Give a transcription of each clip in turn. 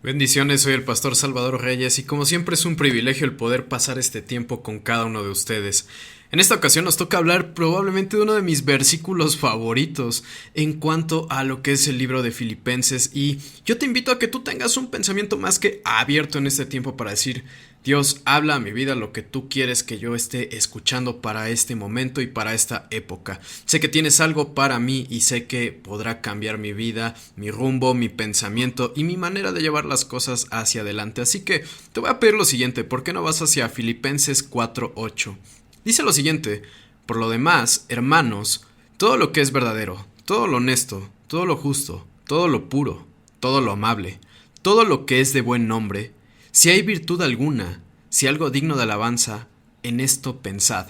Bendiciones, soy el pastor Salvador Reyes y como siempre es un privilegio el poder pasar este tiempo con cada uno de ustedes. En esta ocasión nos toca hablar probablemente de uno de mis versículos favoritos en cuanto a lo que es el libro de Filipenses, y yo te invito a que tú tengas un pensamiento más que abierto en este tiempo para decir: Dios, habla a mi vida lo que tú quieres que yo esté escuchando para este momento y para esta época. Sé que tienes algo para mí y sé que podrá cambiar mi vida, mi rumbo, mi pensamiento y mi manera de llevar las cosas hacia adelante. Así que te voy a pedir lo siguiente: ¿por qué no vas hacia Filipenses 4:8? Dice lo siguiente: por lo demás, hermanos, todo lo que es verdadero, todo lo honesto, todo lo justo, todo lo puro, todo lo amable, todo lo que es de buen nombre, si hay virtud alguna, si algo digno de alabanza, en esto pensad.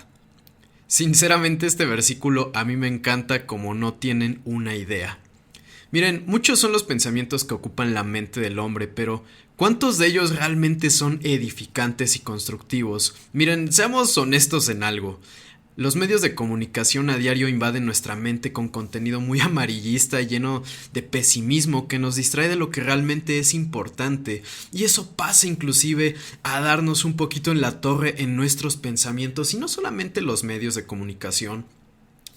Sinceramente, este versículo a mí me encanta como no tienen una idea. Miren, muchos son los pensamientos que ocupan la mente del hombre, pero ¿cuántos de ellos realmente son edificantes y constructivos? Miren, seamos honestos en algo. Los medios de comunicación a diario invaden nuestra mente con contenido muy amarillista y lleno de pesimismo que nos distrae de lo que realmente es importante. Y eso pasa inclusive a darnos un poquito en la torre en nuestros pensamientos, y no solamente los medios de comunicación.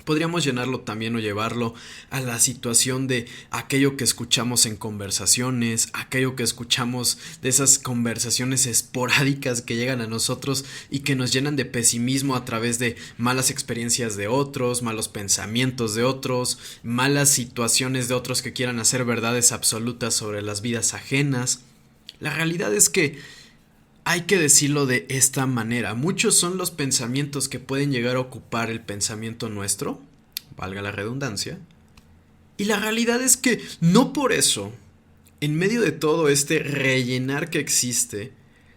Podríamos llenarlo también o llevarlo a la situación de aquello que escuchamos en conversaciones, aquello que escuchamos de esas conversaciones esporádicas que llegan a nosotros y que nos llenan de pesimismo a través de malas experiencias de otros, malos pensamientos de otros, malas situaciones de otros que quieran hacer verdades absolutas sobre las vidas ajenas. La realidad es que hay que decirlo de esta manera: muchos son los pensamientos que pueden llegar a ocupar el pensamiento nuestro, valga la redundancia, y la realidad es que no por eso, en medio de todo este rellenar que existe,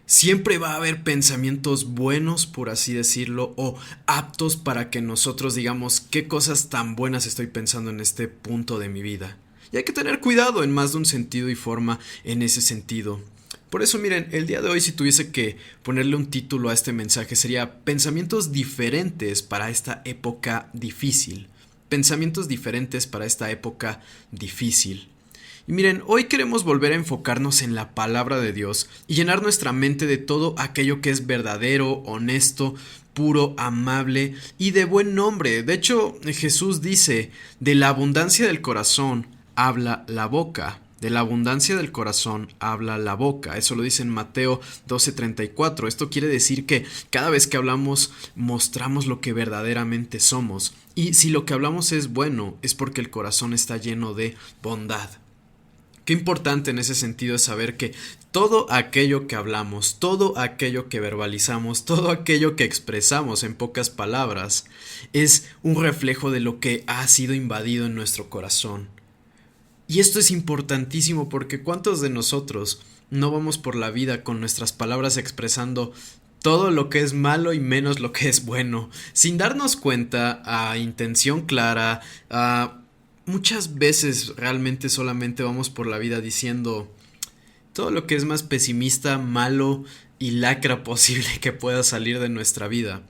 siempre va a haber pensamientos buenos, por así decirlo, o aptos para que nosotros digamos qué cosas tan buenas estoy pensando en este punto de mi vida. Y hay que tener cuidado en más de un sentido y forma en ese sentido. Por eso miren, el día de hoy, si tuviese que ponerle un título a este mensaje, sería Pensamientos diferentes para esta época difícil. Pensamientos diferentes para esta época difícil. Y miren, hoy queremos volver a enfocarnos en la palabra de Dios y llenar nuestra mente de todo aquello que es verdadero, honesto, puro, amable y de buen nombre. De hecho, Jesús dice: de la abundancia del corazón habla la boca. De la abundancia del corazón habla la boca. Eso lo dice en Mateo 12:34. Esto quiere decir que cada vez que hablamos mostramos lo que verdaderamente somos. Y si lo que hablamos es bueno, es porque el corazón está lleno de bondad. Qué importante en ese sentido es saber que todo aquello que hablamos, todo aquello que verbalizamos, todo aquello que expresamos en pocas palabras, es un reflejo de lo que ha sido invadido en nuestro corazón. Y esto es importantísimo porque ¿cuántos de nosotros no vamos por la vida con nuestras palabras expresando todo lo que es malo y menos lo que es bueno, sin darnos cuenta, a intención clara? Muchas veces realmente solamente vamos por la vida diciendo todo lo que es más pesimista, malo y lacra posible que pueda salir de nuestra vida,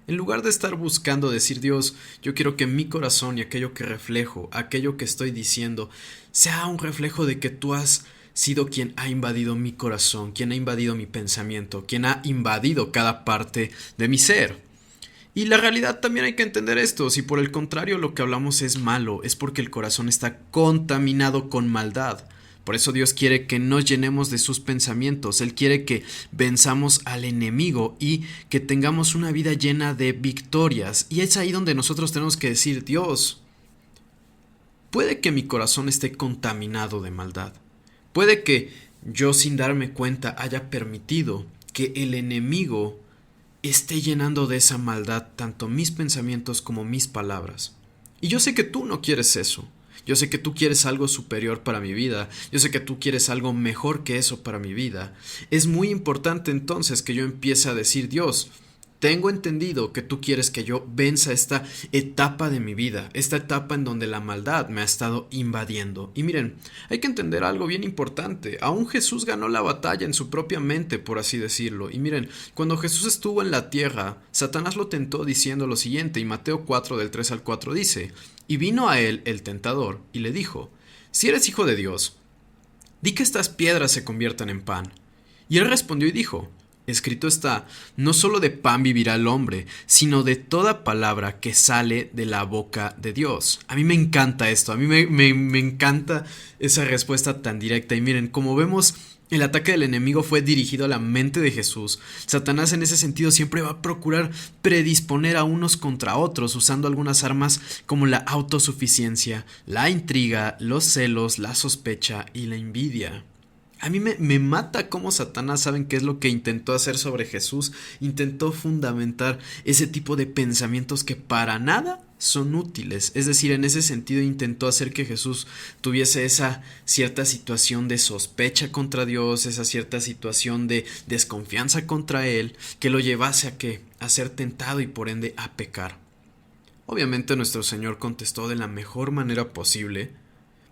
en lugar de estar buscando decir: Dios, yo quiero que mi corazón y aquello que reflejo, aquello que estoy diciendo, sea un reflejo de que tú has sido quien ha invadido mi corazón, quien ha invadido mi pensamiento, quien ha invadido cada parte de mi ser. Y la realidad también hay que entender esto: si por el contrario lo que hablamos es malo, es porque el corazón está contaminado con maldad. Por eso Dios quiere que nos llenemos de sus pensamientos. Él quiere que venzamos al enemigo y que tengamos una vida llena de victorias. Y es ahí donde nosotros tenemos que decir: Dios, puede que mi corazón esté contaminado de maldad. Puede que yo, sin darme cuenta, haya permitido que el enemigo esté llenando de esa maldad tanto mis pensamientos como mis palabras. Y yo sé que tú no quieres eso. Yo sé que tú quieres algo superior para mi vida. Yo sé que tú quieres algo mejor que eso para mi vida. Es muy importante entonces que yo empiece a decir: Dios, tengo entendido que tú quieres que yo venza esta etapa de mi vida, esta etapa en donde la maldad me ha estado invadiendo. Y miren, hay que entender algo bien importante: aún Jesús ganó la batalla en su propia mente, por así decirlo. Y miren, cuando Jesús estuvo en la tierra, Satanás lo tentó diciendo lo siguiente, y Mateo 4 del 3 al 4 dice: y vino a él el tentador y le dijo: si eres hijo de Dios, di que estas piedras se conviertan en pan. Y él respondió y dijo, escrito está, no solo de pan vivirá el hombre, sino de toda palabra que sale de la boca de Dios. A mí me encanta esto, a mí me encanta esa respuesta tan directa. Y miren, como vemos, el ataque del enemigo fue dirigido a la mente de Jesús. Satanás en ese sentido siempre va a procurar predisponer a unos contra otros, usando algunas armas como la autosuficiencia, la intriga, los celos, la sospecha y la envidia. A mí me mata cómo Satanás, ¿saben qué es lo que intentó hacer sobre Jesús? Intentó fundamentar ese tipo de pensamientos que para nada son útiles. Es decir, en ese sentido intentó hacer que Jesús tuviese esa cierta situación de sospecha contra Dios, esa cierta situación de desconfianza contra Él, que lo llevase a ¿qué? A ser tentado y por ende a pecar. Obviamente nuestro Señor contestó de la mejor manera posible.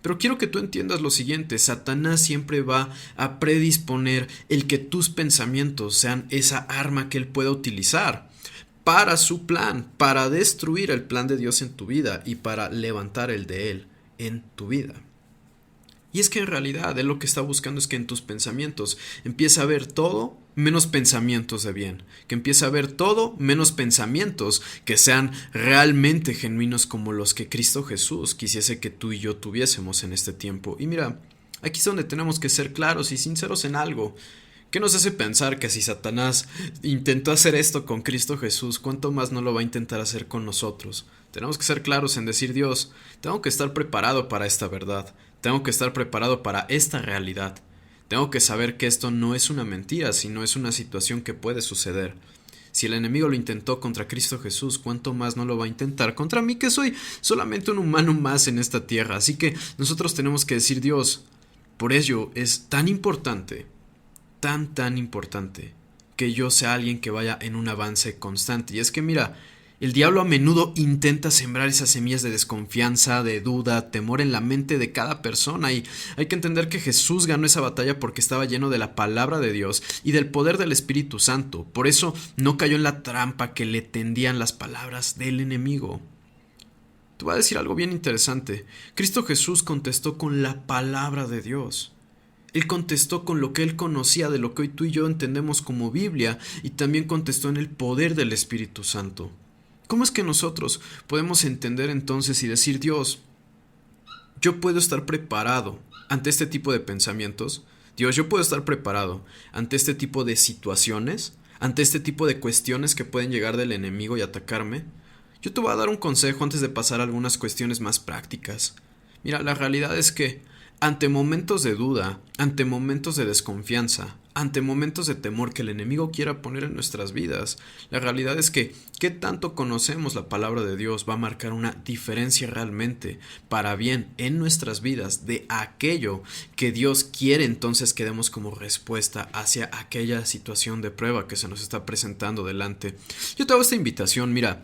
Pero quiero que tú entiendas lo siguiente, Satanás siempre va a predisponer el que tus pensamientos sean esa arma que él pueda utilizar para su plan, para destruir el plan de Dios en tu vida y para levantar el de él en tu vida. Y es que en realidad él lo que está buscando es que en tus pensamientos empiece a haber todo menos pensamientos de bien, que empiece a haber todo menos pensamientos que sean realmente genuinos como los que Cristo Jesús quisiese que tú y yo tuviésemos en este tiempo. Y mira, aquí es donde tenemos que ser claros y sinceros en algo. ¿Qué nos hace pensar que si Satanás intentó hacer esto con Cristo Jesús, cuánto más no lo va a intentar hacer con nosotros? Tenemos que ser claros en decir, Dios, tengo que estar preparado para esta verdad, tengo que estar preparado para esta realidad, tengo que saber que esto no es una mentira, sino es una situación que puede suceder. Si el enemigo lo intentó contra Cristo Jesús, ¿cuánto más no lo va a intentar contra mí, que soy solamente un humano más en esta tierra? Así que nosotros tenemos que decir, Dios, por ello es tan importante, tan importante que yo sea alguien que vaya en un avance constante. Y es que mira, el diablo a menudo intenta sembrar esas semillas de desconfianza, de duda, temor en la mente de cada persona, y hay que entender que Jesús ganó esa batalla porque estaba lleno de la palabra de Dios y del poder del Espíritu Santo. Por eso no cayó en la trampa que le tendían las palabras del enemigo. Te voy a decir algo bien interesante. Cristo Jesús contestó con la palabra de Dios. Él contestó con lo que él conocía de lo que hoy tú y yo entendemos como Biblia, y también contestó en el poder del Espíritu Santo. ¿Cómo es que nosotros podemos entender entonces y decir, Dios, yo puedo estar preparado ante este tipo de pensamientos? Dios, yo puedo estar preparado ante este tipo de situaciones, ante este tipo de cuestiones que pueden llegar del enemigo y atacarme. Yo te voy a dar un consejo antes de pasar a algunas cuestiones más prácticas. Mira, la realidad es que ante momentos de duda, ante momentos de desconfianza, ante momentos de temor que el enemigo quiera poner en nuestras vidas, la realidad es que qué tanto conocemos la palabra de Dios va a marcar una diferencia realmente para bien en nuestras vidas de aquello que Dios quiere entonces que demos como respuesta hacia aquella situación de prueba que se nos está presentando delante. Yo te hago esta invitación, mira.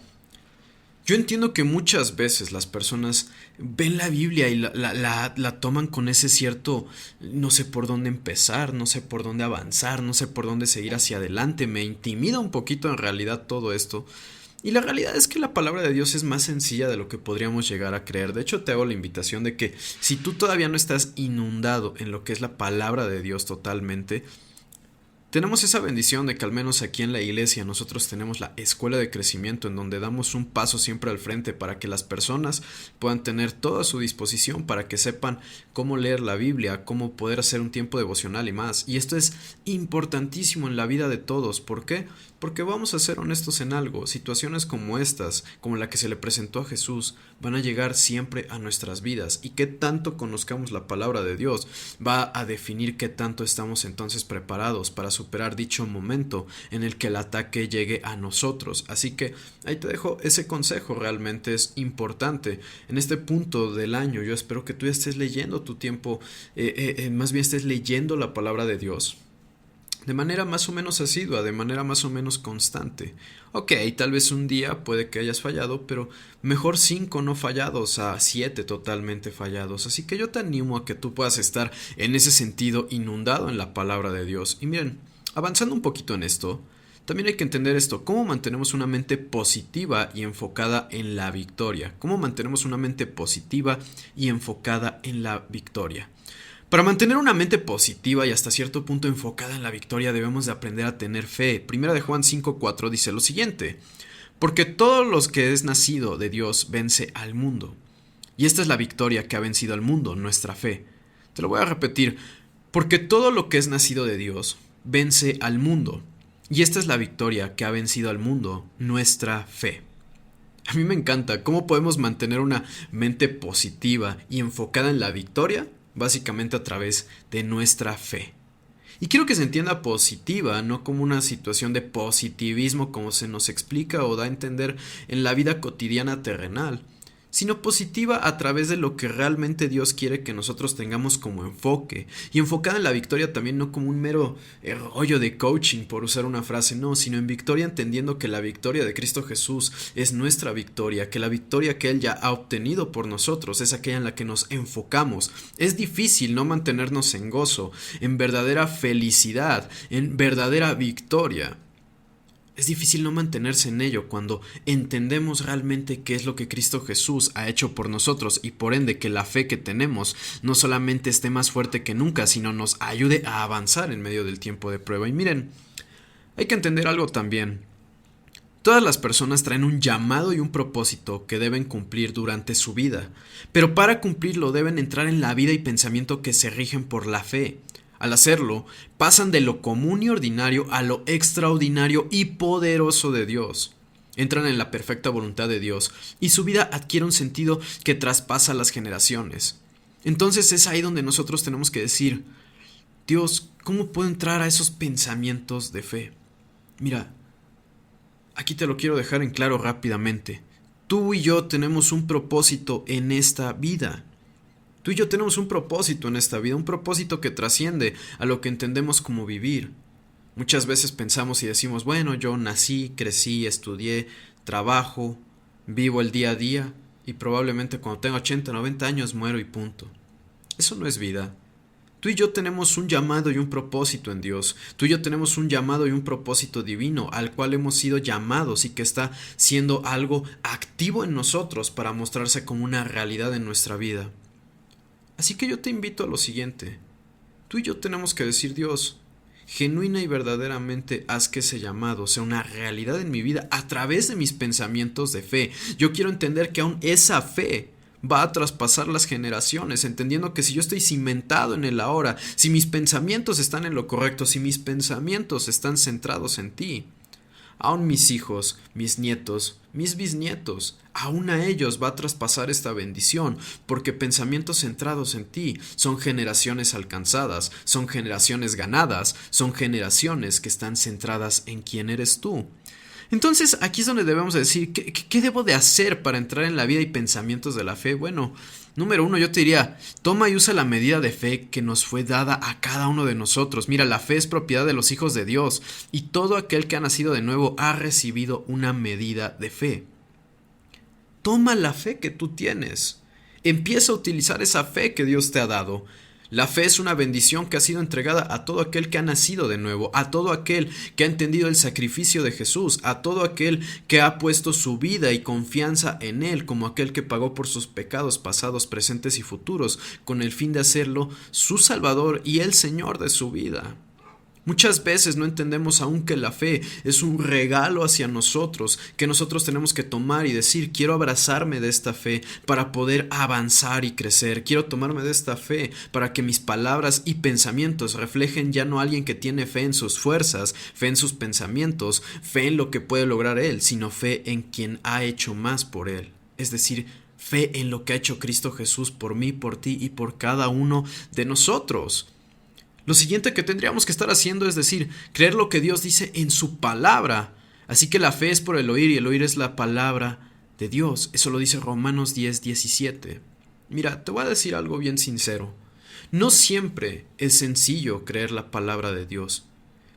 Yo entiendo que muchas veces las personas ven la Biblia y la toman con ese cierto no sé por dónde empezar, no sé por dónde avanzar, no sé por dónde seguir hacia adelante. Me intimida un poquito en realidad todo esto. Y la realidad es que la palabra de Dios es más sencilla de lo que podríamos llegar a creer. De hecho, te hago la invitación de que si tú todavía no estás inundado en lo que es la palabra de Dios totalmente, tenemos esa bendición de que al menos aquí en la iglesia nosotros tenemos la escuela de crecimiento en donde damos un paso siempre al frente para que las personas puedan tener toda su disposición para que sepan cómo leer la Biblia, cómo poder hacer un tiempo devocional y más. Y esto es importantísimo en la vida de todos. ¿Por qué? Porque vamos a ser honestos en algo. Situaciones como estas, como la que se le presentó a Jesús, van a llegar siempre a nuestras vidas. Y qué tanto conozcamos la palabra de Dios va a definir qué tanto estamos entonces preparados para superar dicho momento en el que el ataque llegue a nosotros. Así que ahí te dejo ese consejo, realmente es importante. En este punto del año yo espero que tú estés leyendo tu tiempo, más bien estés leyendo la palabra de Dios de manera más o menos asidua, de manera más o menos constante. Ok, tal vez un día puede que hayas fallado, pero mejor 5 no fallados a 7 totalmente fallados. Así que yo te animo a que tú puedas estar en ese sentido inundado en la palabra de Dios. Y miren, avanzando un poquito en esto, también hay que entender esto, cómo mantenemos una mente positiva y enfocada en la victoria. Cómo mantenemos una mente positiva y enfocada en la victoria. Para mantener una mente positiva y hasta cierto punto enfocada en la victoria debemos de aprender a tener fe. Primera de Juan 5:4 dice lo siguiente: porque todos los que es nacido de Dios vence al mundo. Y esta es la victoria que ha vencido al mundo, nuestra fe. Te lo voy a repetir: porque todo lo que es nacido de Dios vence al mundo. Y esta es la victoria que ha vencido al mundo, nuestra fe. A mí me encanta cómo podemos mantener una mente positiva y enfocada en la victoria, básicamente a través de nuestra fe. Y quiero que se entienda positiva, no como una situación de positivismo como se nos explica o da a entender en la vida cotidiana terrenal, sino positiva a través de lo que realmente Dios quiere que nosotros tengamos como enfoque, y enfocada en la victoria también no como un mero rollo de coaching, por usar una frase, no, sino en victoria entendiendo que la victoria de Cristo Jesús es nuestra victoria, que la victoria que Él ya ha obtenido por nosotros es aquella en la que nos enfocamos. Es difícil no mantenernos en gozo, en verdadera felicidad, en verdadera victoria. Es difícil no mantenerse en ello cuando entendemos realmente qué es lo que Cristo Jesús ha hecho por nosotros y por ende que la fe que tenemos no solamente esté más fuerte que nunca, sino nos ayude a avanzar en medio del tiempo de prueba. Y miren, hay que entender algo también. Todas las personas traen un llamado y un propósito que deben cumplir durante su vida, pero para cumplirlo deben entrar en la vida y pensamiento que se rigen por la fe. Al hacerlo, pasan de lo común y ordinario a lo extraordinario y poderoso de Dios. Entran en la perfecta voluntad de Dios y su vida adquiere un sentido que traspasa las generaciones. Entonces es ahí donde nosotros tenemos que decir: Dios, ¿cómo puedo entrar a esos pensamientos de fe? Mira, aquí te lo quiero dejar en claro rápidamente. Tú y yo tenemos un propósito en esta vida. Tú y yo tenemos un propósito en esta vida, un propósito que trasciende a lo que entendemos como vivir. Muchas veces pensamos y decimos, bueno, yo nací, crecí, estudié, trabajo, vivo el día a día y probablemente cuando tenga 80, 90 años muero y punto. Eso no es vida. Tú y yo tenemos un llamado y un propósito en Dios. Tú y yo tenemos un llamado y un propósito divino al cual hemos sido llamados y que está siendo algo activo en nosotros para mostrarse como una realidad en nuestra vida. Así que yo te invito a lo siguiente. Tú y yo tenemos que decir: Dios, genuina y verdaderamente haz que ese llamado sea una realidad en mi vida a través de mis pensamientos de fe. Yo quiero entender que aún esa fe va a traspasar las generaciones, entendiendo que si yo estoy cimentado en el ahora, si mis pensamientos están en lo correcto, si mis pensamientos están centrados en ti, aún mis hijos, mis nietos, mis bisnietos, aún a ellos va a traspasar esta bendición, porque pensamientos centrados en ti son generaciones alcanzadas, son generaciones ganadas, son generaciones que están centradas en quién eres tú. Entonces aquí es donde debemos decir, ¿qué debo de hacer para entrar en la vida y pensamientos de la fe? Bueno, número 1, yo te diría, toma y usa la medida de fe que nos fue dada a cada uno de nosotros. Mira, la fe es propiedad de los hijos de Dios y todo aquel que ha nacido de nuevo ha recibido una medida de fe. Toma la fe que tú tienes. Empieza a utilizar esa fe que Dios te ha dado. La fe es una bendición que ha sido entregada a todo aquel que ha nacido de nuevo, a todo aquel que ha entendido el sacrificio de Jesús, a todo aquel que ha puesto su vida y confianza en Él como aquel que pagó por sus pecados pasados, presentes y futuros, con el fin de hacerlo su Salvador y el Señor de su vida. Muchas veces no entendemos aún que la fe es un regalo hacia nosotros, que nosotros tenemos que tomar y decir: quiero abrazarme de esta fe para poder avanzar y crecer, quiero tomarme de esta fe para que mis palabras y pensamientos reflejen ya no a alguien que tiene fe en sus fuerzas, fe en sus pensamientos, fe en lo que puede lograr él, sino fe en quien ha hecho más por él, es decir, fe en lo que ha hecho Cristo Jesús por mí, por ti y por cada uno de nosotros. Lo siguiente que tendríamos que estar haciendo es decir, creer lo que Dios dice en su palabra. Así que la fe es por el oír y el oír es la palabra de Dios. Eso lo dice Romanos 10:17. Mira, te voy a decir algo bien sincero. No siempre es sencillo creer la palabra de Dios,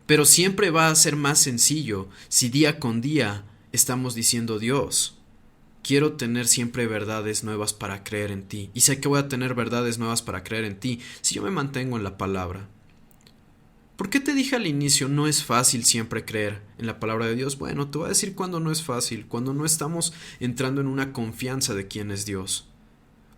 pero siempre va a ser más sencillo si día con día estamos diciendo: Dios, quiero tener siempre verdades nuevas para creer en ti. Y sé que voy a tener verdades nuevas para creer en ti si yo me mantengo en la palabra. ¿Por qué te dije al inicio no es fácil siempre creer en la palabra de Dios? Bueno, te voy a decir cuándo no es fácil, cuando no estamos entrando en una confianza de quién es Dios.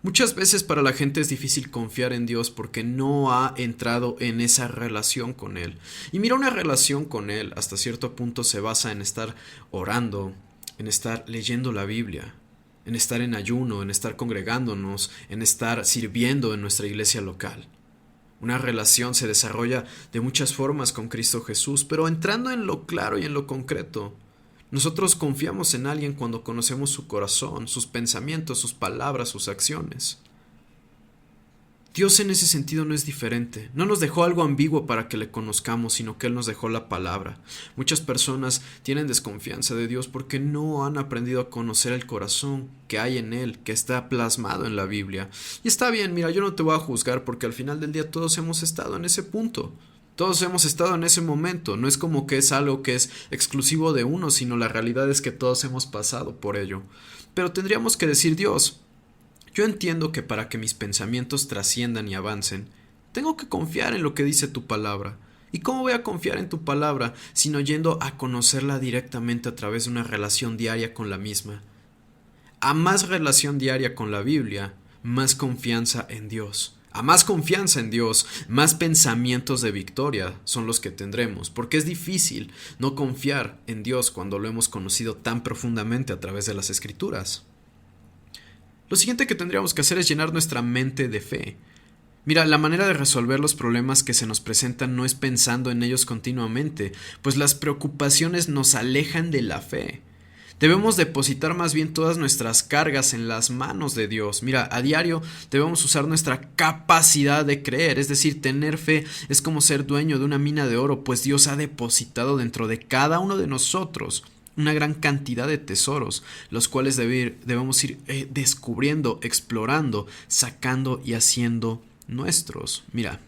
Muchas veces para la gente es difícil confiar en Dios porque no ha entrado en esa relación con Él. Y mira, una relación con Él hasta cierto punto se basa en estar orando, en estar leyendo la Biblia, en estar en ayuno, en estar congregándonos, en estar sirviendo en nuestra iglesia local. Una relación se desarrolla de muchas formas con Cristo Jesús, pero entrando en lo claro y en lo concreto. Nosotros confiamos en alguien cuando conocemos su corazón, sus pensamientos, sus palabras, sus acciones. Dios en ese sentido no es diferente. No nos dejó algo ambiguo para que le conozcamos, sino que Él nos dejó la palabra. Muchas personas tienen desconfianza de Dios porque no han aprendido a conocer el corazón que hay en Él, que está plasmado en la Biblia. Y está bien, mira, yo no te voy a juzgar porque al final del día todos hemos estado en ese punto. Todos hemos estado en ese momento. No es como que es algo que es exclusivo de uno, sino la realidad es que todos hemos pasado por ello. Pero tendríamos que decir: Dios, yo entiendo que para que mis pensamientos trasciendan y avancen, tengo que confiar en lo que dice tu palabra. ¿Y cómo voy a confiar en tu palabra sino yendo a conocerla directamente a través de una relación diaria con la misma? A más relación diaria con la Biblia, más confianza en Dios. A más confianza en Dios, más pensamientos de victoria son los que tendremos, porque es difícil no confiar en Dios cuando lo hemos conocido tan profundamente a través de las Escrituras. Lo siguiente que tendríamos que hacer es llenar nuestra mente de fe. Mira, la manera de resolver los problemas que se nos presentan no es pensando en ellos continuamente, pues las preocupaciones nos alejan de la fe. Debemos depositar más bien todas nuestras cargas en las manos de Dios. Mira, a diario debemos usar nuestra capacidad de creer, es decir, tener fe es como ser dueño de una mina de oro, pues Dios ha depositado dentro de cada uno de nosotros una gran cantidad de tesoros, los cuales debemos ir descubriendo, explorando, sacando y haciendo nuestros. Mira,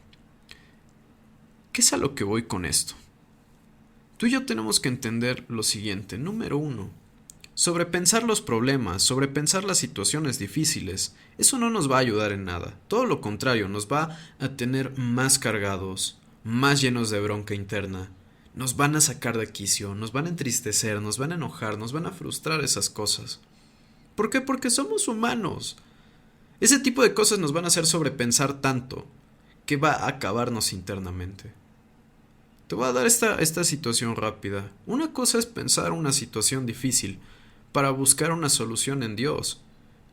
¿qué es a lo que voy con esto? Tú y yo tenemos que entender lo siguiente. Número 1, sobrepensar los problemas, sobrepensar las situaciones difíciles, eso no nos va a ayudar en nada. Todo lo contrario, nos va a tener más cargados, más llenos de bronca interna. Nos van a sacar de quicio, nos van a entristecer, nos van a enojar, nos van a frustrar esas cosas. ¿Por qué? Porque somos humanos. Ese tipo de cosas nos van a hacer sobrepensar tanto que va a acabarnos internamente. Te voy a dar esta situación rápida. Una cosa es pensar una situación difícil para buscar una solución en Dios.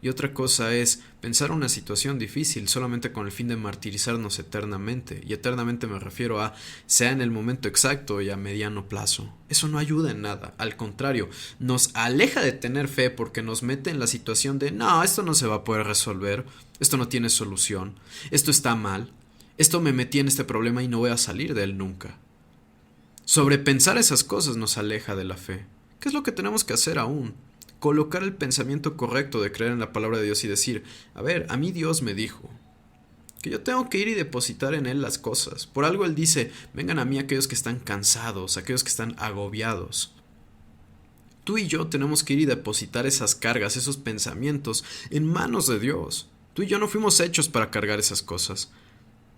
Y otra cosa es pensar una situación difícil solamente con el fin de martirizarnos eternamente. Y eternamente me refiero a sea en el momento exacto y a mediano plazo. Eso no ayuda en nada. Al contrario, nos aleja de tener fe porque nos mete en la situación de no, esto no se va a poder resolver. Esto no tiene solución. Esto está mal. Esto me metí en este problema y no voy a salir de él nunca. Sobrepensar esas cosas nos aleja de la fe. ¿Qué es lo que tenemos que hacer aún? Colocar el pensamiento correcto de creer en la palabra de Dios y decir, a ver, a mí Dios me dijo que yo tengo que ir y depositar en Él las cosas. Por algo Él dice, vengan a mí aquellos que están cansados, aquellos que están agobiados. Tú y yo tenemos que ir y depositar esas cargas, esos pensamientos en manos de Dios. Tú y yo no fuimos hechos para cargar esas cosas.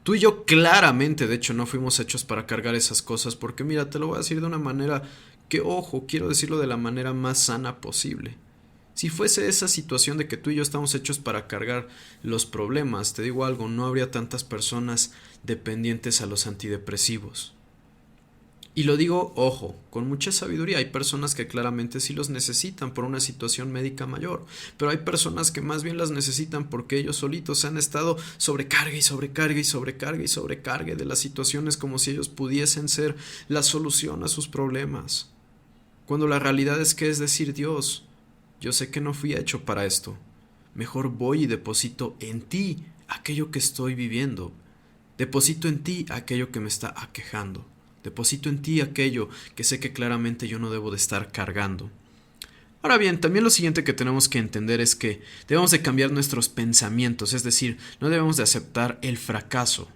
Tú y yo claramente, de hecho, no fuimos hechos para cargar esas cosas porque mira, te lo voy a decir de una manera que, ojo, quiero decirlo de la manera más sana posible. Si fuese esa situación de que tú y yo estamos hechos para cargar los problemas, te digo algo, no habría tantas personas dependientes a los antidepresivos. Y lo digo, ojo, con mucha sabiduría. Hay personas que claramente sí los necesitan por una situación médica mayor, pero hay personas que más bien las necesitan porque ellos solitos han estado sobrecarga y sobrecarga y sobrecarga y sobrecarga de las situaciones como si ellos pudiesen ser la solución a sus problemas. Cuando la realidad es que es decir, Dios, yo sé que no fui hecho para esto. Mejor voy y deposito en ti aquello que estoy viviendo. Deposito en ti aquello que me está aquejando. Deposito en ti aquello que sé que claramente yo no debo de estar cargando. Ahora bien, también lo siguiente que tenemos que entender es que debemos de cambiar nuestros pensamientos, es decir, no debemos de aceptar el fracaso.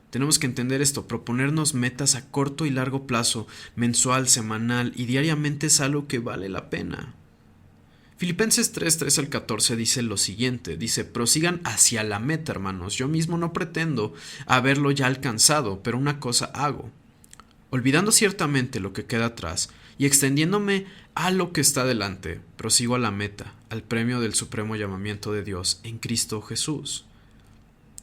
Tenemos que entender esto, proponernos metas a corto y largo plazo, mensual, semanal y diariamente es algo que vale la pena. Filipenses 3 al 14 dice lo siguiente, dice, prosigan hacia la meta, hermanos, yo mismo no pretendo haberlo ya alcanzado, pero una cosa hago. Olvidando ciertamente lo que queda atrás y extendiéndome a lo que está delante, prosigo a la meta, al premio del supremo llamamiento de Dios en Cristo Jesús.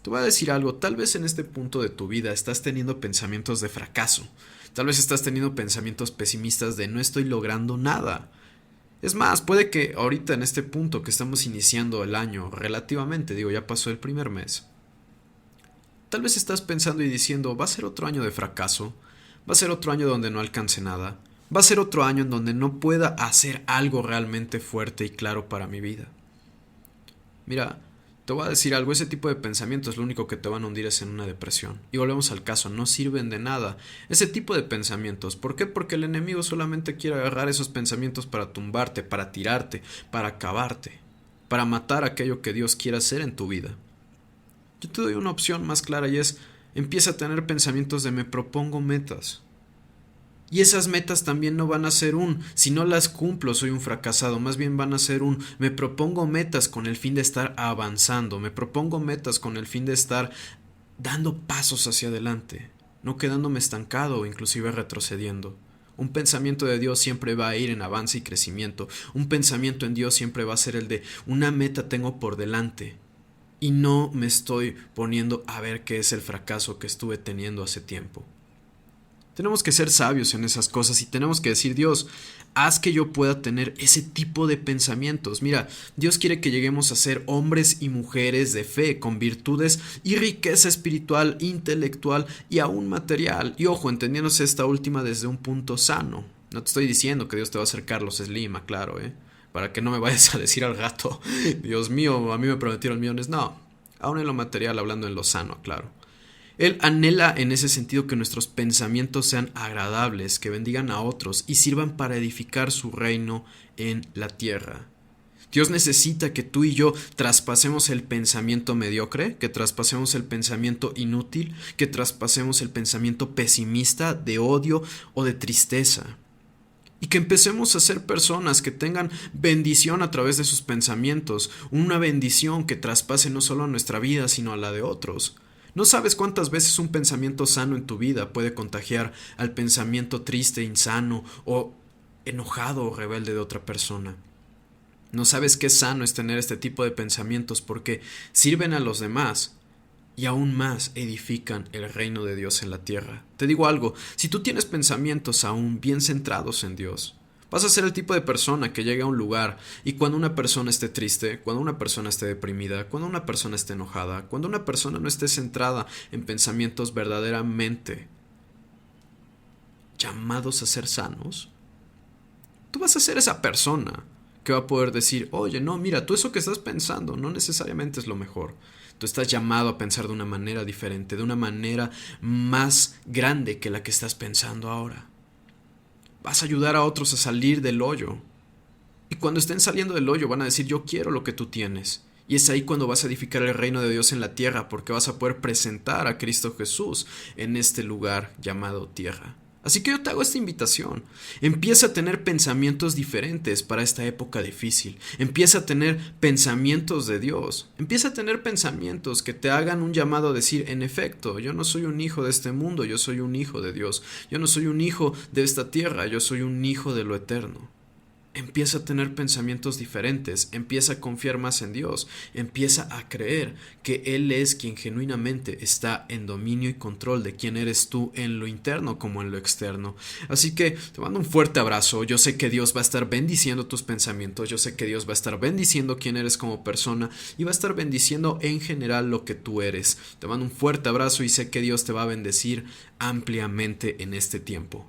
Te voy a decir algo, tal vez en este punto de tu vida estás teniendo pensamientos de fracaso, tal vez estás teniendo pensamientos pesimistas de no estoy logrando nada. Es más, puede que ahorita en este punto que estamos iniciando el año, relativamente, ya pasó el primer mes, tal vez estás pensando y diciendo, va a ser otro año de fracaso, va a ser otro año donde no alcance nada, va a ser otro año en donde no pueda hacer algo realmente fuerte y claro para mi vida. Mira, te voy a decir algo, ese tipo de pensamientos lo único que te van a hundir es en una depresión. Y volvemos al caso, no sirven de nada. Ese tipo de pensamientos, ¿por qué? Porque el enemigo solamente quiere agarrar esos pensamientos para tumbarte, para tirarte, para acabarte, para matar aquello que Dios quiere hacer en tu vida. Yo te doy una opción más clara y es, empieza a tener pensamientos de me propongo metas. Y esas metas también no van a ser si no las cumplo soy un fracasado, más bien van a ser me propongo metas con el fin de estar avanzando, me propongo metas con el fin de estar dando pasos hacia adelante, no quedándome estancado o inclusive retrocediendo. Un pensamiento de Dios siempre va a ir en avance y crecimiento, un pensamiento en Dios siempre va a ser el de una meta tengo por delante y no me estoy poniendo a ver qué es el fracaso que estuve teniendo hace tiempo. Tenemos que ser sabios en esas cosas y tenemos que decir, Dios, haz que yo pueda tener ese tipo de pensamientos. Mira, Dios quiere que lleguemos a ser hombres y mujeres de fe, con virtudes y riqueza espiritual, intelectual y aún material. Y ojo, entendiéndose esta última desde un punto sano. No te estoy diciendo que Dios te va a hacer Carlos Slim, claro, para que no me vayas a decir al gato, Dios mío, a mí me prometieron millones. No, aún en lo material, hablando en lo sano, claro. Él anhela en ese sentido que nuestros pensamientos sean agradables, que bendigan a otros y sirvan para edificar su reino en la tierra. Dios necesita que tú y yo traspasemos el pensamiento mediocre, que traspasemos el pensamiento inútil, que traspasemos el pensamiento pesimista, de odio o de tristeza. Y que empecemos a ser personas que tengan bendición a través de sus pensamientos, una bendición que traspase no solo a nuestra vida, sino a la de otros. No sabes cuántas veces un pensamiento sano en tu vida puede contagiar al pensamiento triste, insano o enojado o rebelde de otra persona. No sabes qué sano es tener este tipo de pensamientos porque sirven a los demás y aún más edifican el reino de Dios en la tierra. Te digo algo, si tú tienes pensamientos aún bien centrados en Dios, vas a ser el tipo de persona que llega a un lugar y cuando una persona esté triste, cuando una persona esté deprimida, cuando una persona esté enojada, cuando una persona no esté centrada en pensamientos verdaderamente llamados a ser sanos, tú vas a ser esa persona que va a poder decir, oye, no, mira, tú eso que estás pensando no necesariamente es lo mejor. Tú estás llamado a pensar de una manera diferente, de una manera más grande que la que estás pensando ahora. Vas a ayudar a otros a salir del hoyo. Y cuando estén saliendo del hoyo van a decir, yo quiero lo que tú tienes. Y es ahí cuando vas a edificar el reino de Dios en la tierra, porque vas a poder presentar a Cristo Jesús en este lugar llamado tierra. Así que yo te hago esta invitación. Empieza a tener pensamientos diferentes para esta época difícil. Empieza a tener pensamientos de Dios. Empieza a tener pensamientos que te hagan un llamado a decir, en efecto, yo no soy un hijo de este mundo, yo soy un hijo de Dios. Yo no soy un hijo de esta tierra, yo soy un hijo de lo eterno. Empieza a tener pensamientos diferentes, empieza a confiar más en Dios, empieza a creer que Él es quien genuinamente está en dominio y control de quién eres tú en lo interno como en lo externo. Así que te mando un fuerte abrazo, yo sé que Dios va a estar bendiciendo tus pensamientos, yo sé que Dios va a estar bendiciendo quién eres como persona y va a estar bendiciendo en general lo que tú eres. Te mando un fuerte abrazo y sé que Dios te va a bendecir ampliamente en este tiempo.